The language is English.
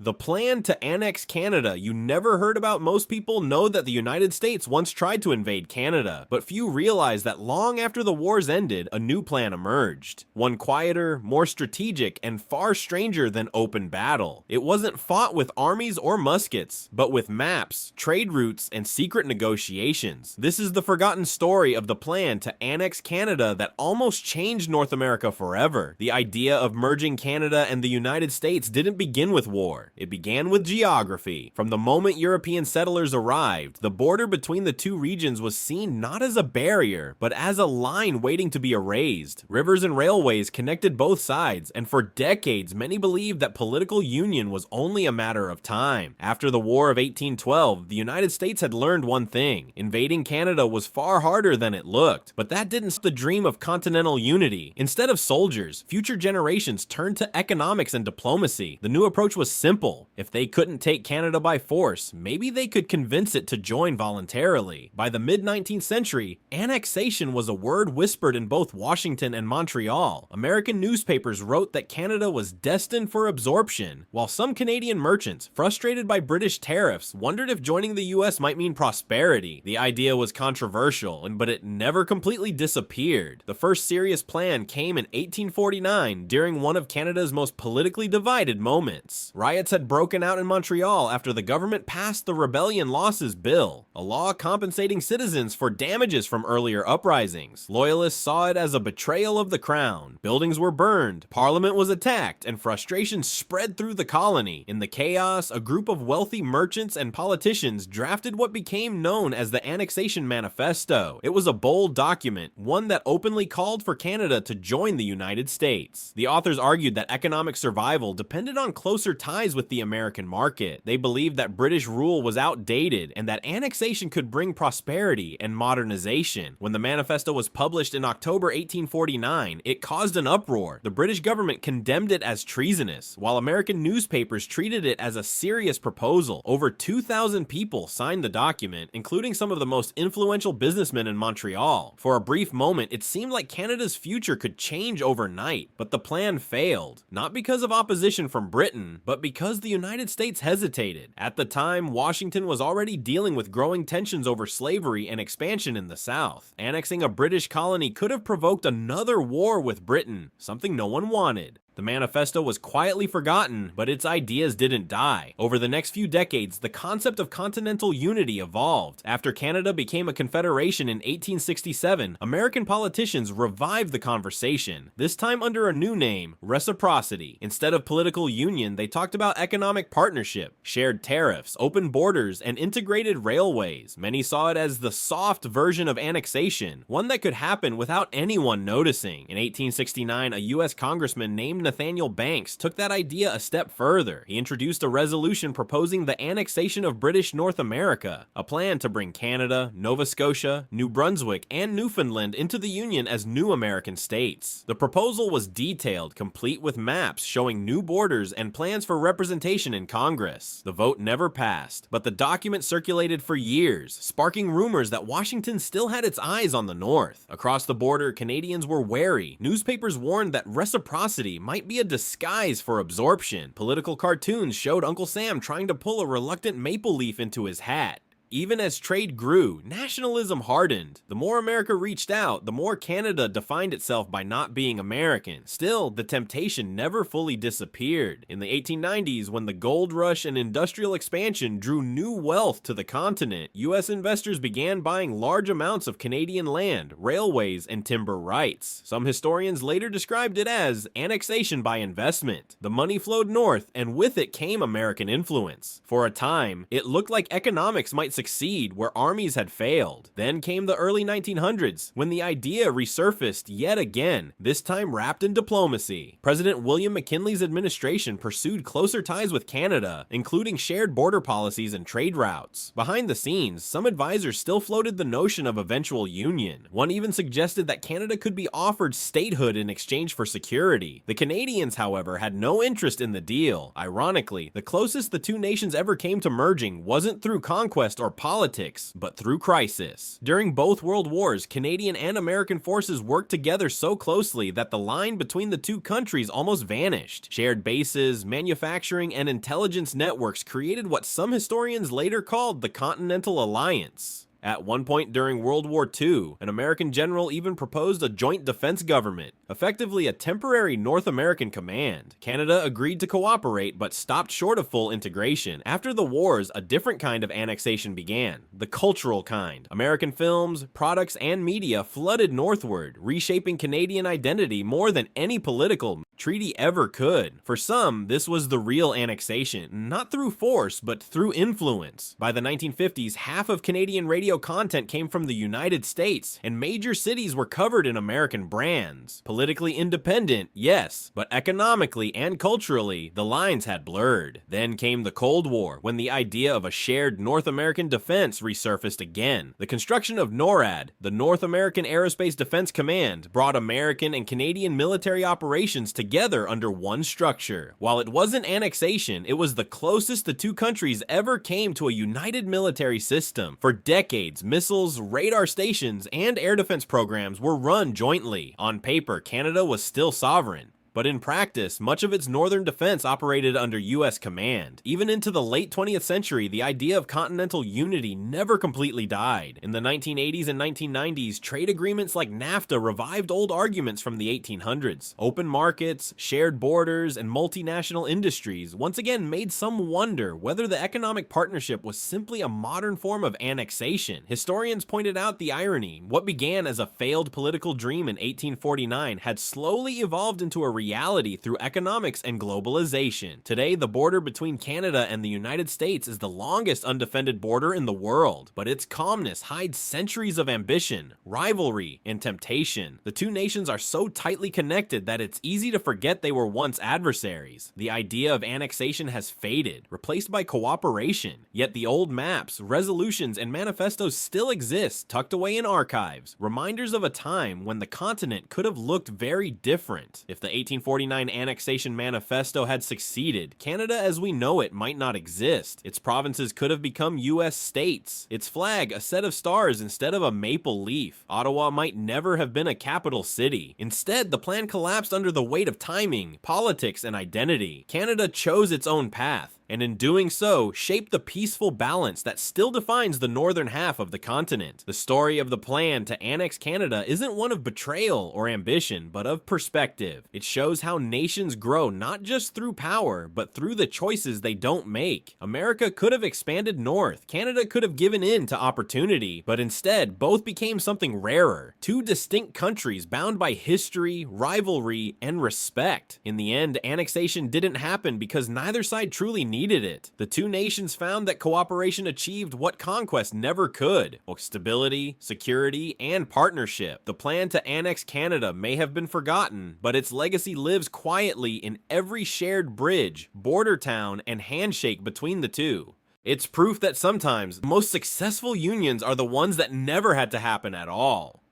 The plan to annex Canada you never heard about. Most people know that the United States once tried to invade Canada, but few realize that long after the wars ended, a new plan emerged. One quieter, more strategic, and far stranger than open battle. It wasn't fought with armies or muskets, but with maps, trade routes, and secret negotiations. This is the forgotten story of the plan to annex Canada that almost changed North America forever. The idea of merging Canada and the United States didn't begin with war. It began with geography. From the moment European settlers arrived, the border between the two regions was seen not as a barrier, but as a line waiting to be erased. Rivers and railways connected both sides, and for decades, many believed that political union was only a matter of time. After the War of 1812, the United States had learned one thing: invading Canada was far harder than it looked. But that didn't stop the dream of continental unity. Instead of soldiers, future generations turned to economics and diplomacy. The new approach was simple. If they couldn't take Canada by force, maybe they could convince it to join voluntarily. By the mid-19th century, annexation was a word whispered in both Washington and Montreal. American newspapers wrote that Canada was destined for absorption, while some Canadian merchants, frustrated by British tariffs, wondered if joining the US might mean prosperity. The idea was controversial, but it never completely disappeared. The first serious plan came in 1849, during one of Canada's most politically divided moments. Riots had broken out in Montreal after the government passed the Rebellion Losses Bill, a law compensating citizens for damages from earlier uprisings. Loyalists saw it as a betrayal of the crown. Buildings were burned, parliament was attacked, and frustration spread through the colony. In the chaos, a group of wealthy merchants and politicians drafted what became known as the Annexation Manifesto. It was a bold document, one that openly called for Canada to join the United States. The authors argued that economic survival depended on closer ties with the American market. They believed that British rule was outdated and that annexation could bring prosperity and modernization. When the manifesto was published in October 1849, it caused an uproar. The British government condemned it as treasonous, while American newspapers treated it as a serious proposal. Over 2,000 people signed the document, including some of the most influential businessmen in Montreal. For a brief moment, it seemed like Canada's future could change overnight, but the plan failed. Not because of opposition from Britain, but because the United States hesitated. At the time, Washington was already dealing with growing tensions over slavery and expansion in the South. Annexing a British colony could have provoked another war with Britain, something no one wanted. The manifesto was quietly forgotten, but its ideas didn't die. Over the next few decades, the concept of continental unity evolved. After Canada became a confederation in 1867, American politicians revived the conversation, this time under a new name: reciprocity. Instead of political union, they talked about economic partnership, shared tariffs, open borders, and integrated railways. Many saw it as the soft version of annexation, one that could happen without anyone noticing. In 1869, a U.S. congressman named Nathaniel Banks took that idea a step further. He introduced a resolution proposing the annexation of British North America, a plan to bring Canada, Nova Scotia, New Brunswick, and Newfoundland into the Union as new American states. The proposal was detailed, complete with maps showing new borders and plans for representation in Congress. The vote never passed, but the document circulated for years, sparking rumors that Washington still had its eyes on the North. Across the border, Canadians were wary. Newspapers warned that reciprocity might be a disguise for absorption. Political cartoons showed Uncle Sam trying to pull a reluctant maple leaf into his hat. Even as trade grew, nationalism hardened. The more America reached out, the more Canada defined itself by not being American. Still, the temptation never fully disappeared. In the 1890s, when the gold rush and industrial expansion drew new wealth to the continent, U.S. investors began buying large amounts of Canadian land, railways, and timber rights. Some historians later described it as annexation by investment. The money flowed north, and with it came American influence. For a time, it looked like economics might succeed where armies had failed. Then came the early 1900s, when the idea resurfaced yet again, this time wrapped in diplomacy. President William McKinley's administration pursued closer ties with Canada, including shared border policies and trade routes. Behind the scenes, some advisors still floated the notion of eventual union. One even suggested that Canada could be offered statehood in exchange for security. The Canadians, however, had no interest in the deal. Ironically, the closest the two nations ever came to merging wasn't through conquest or or politics, but through crisis. During both World Wars, Canadian and American forces worked together so closely that the line between the two countries almost vanished. Shared bases, manufacturing, and intelligence networks created what some historians later called the Continental Alliance. At one point during World War II, an American general even proposed a joint defense government, effectively a temporary North American command. Canada agreed to cooperate, but stopped short of full integration. After the wars, a different kind of annexation began, the cultural kind. American films, products, and media flooded northward, reshaping Canadian identity more than any political treaty ever could. For some, this was the real annexation, not through force, but through influence. By the 1950s, half of Canadian radio content came from the United States, and major cities were covered in American brands. Politically independent, yes, but economically and culturally, the lines had blurred. Then came the Cold War, when the idea of a shared North American defense resurfaced again. The construction of NORAD, the North American Aerospace Defense Command, brought American and Canadian military operations together under one structure. While it wasn't annexation, it was the closest the two countries ever came to a united military system. For decades, missiles, radar stations, and air defense programs were run jointly. On paper, Canada was still sovereign. But in practice, much of its northern defense operated under US command. Even into the late 20th century, the idea of continental unity never completely died. In the 1980s and 1990s, trade agreements like NAFTA revived old arguments from the 1800s. Open markets, shared borders, and multinational industries once again made some wonder whether the economic partnership was simply a modern form of annexation. Historians pointed out the irony. What began as a failed political dream in 1849 had slowly evolved into a reality through economics and globalization. Today, the border between Canada and the United States is the longest undefended border in the world, but its calmness hides centuries of ambition, rivalry, and temptation. The two nations are so tightly connected that it's easy to forget they were once adversaries. The idea of annexation has faded, replaced by cooperation, yet the old maps, resolutions, and manifestos still exist, tucked away in archives, reminders of a time when the continent could have looked very different. If the 1849 Annexation Manifesto had succeeded, Canada as we know it might not exist. Its provinces could have become US states. Its flag a set of stars instead of a maple leaf. Ottawa might never have been a capital city. Instead, the plan collapsed under the weight of timing, politics, and identity. Canada chose its own path, and in doing so, shaped the peaceful balance that still defines the northern half of the continent. The story of the plan to annex Canada isn't one of betrayal or ambition, but of perspective. It shows how nations grow not just through power, but through the choices they don't make. America could have expanded north, Canada could have given in to opportunity, but instead, both became something rarer. Two distinct countries bound by history, rivalry, and respect. In the end, annexation didn't happen because neither side truly needed it. The two nations found that cooperation achieved what conquest never could: stability, security, and partnership. The plan to annex Canada may have been forgotten, but its legacy lives quietly in every shared bridge, border town, and handshake between the two. It's proof that sometimes the most successful unions are the ones that never had to happen at all.